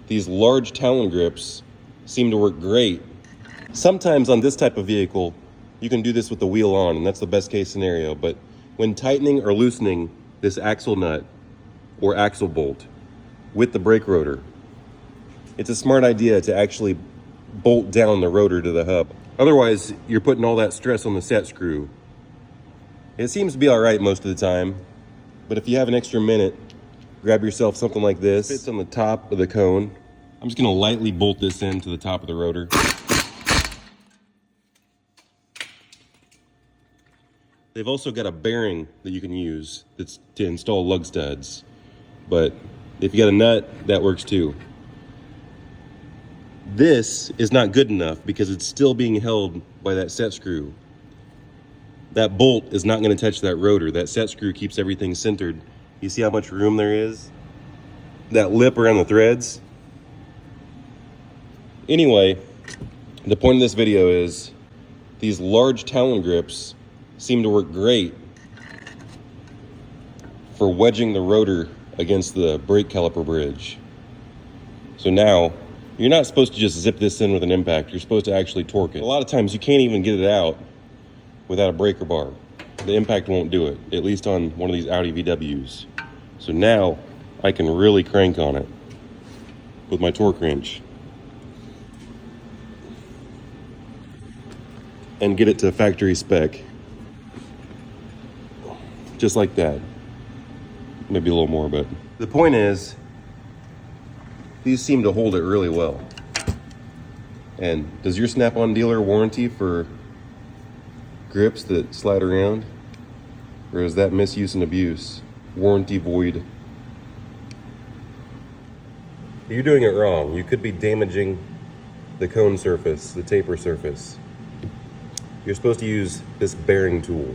These large Talon grips seem to work great. Sometimes on this type of vehicle, you can do this with the wheel on, and that's the best case scenario. But when tightening or loosening this axle nut or axle bolt with the brake rotor, it's a smart idea to actually bolt down the rotor to the hub. Otherwise, you're putting all that stress on the set screw. It seems to be all right most of the time, but if you have an extra minute, grab yourself something like this. It fits on the top of the cone. I'm just gonna lightly bolt this into the top of the rotor. They've also got a bearing that you can use that's to install lug studs. But if you got a nut, that works too. This is not good enough because it's still being held by that set screw. That bolt is not going to touch that rotor. That set screw keeps everything centered. You see how much room there is? That lip around the threads? Anyway, the point of this video is these large Talon grips seem to work great for wedging the rotor against the brake caliper bridge. So now, you're not supposed to just zip this in with an impact. You're supposed to actually torque it. A lot of times you can't even get it out without a breaker bar. The impact won't do it, at least on one of these Audi VWs. So now I can really crank on it with my torque wrench and get it to factory spec. Just like that. Maybe a little more, but the point is, these seem to hold it really well. And does your Snap-on dealer warranty for grips that slide around? Or is that misuse and abuse? Warranty void. You're doing it wrong. You could be damaging the cone surface, the taper surface. You're supposed to use this bearing tool.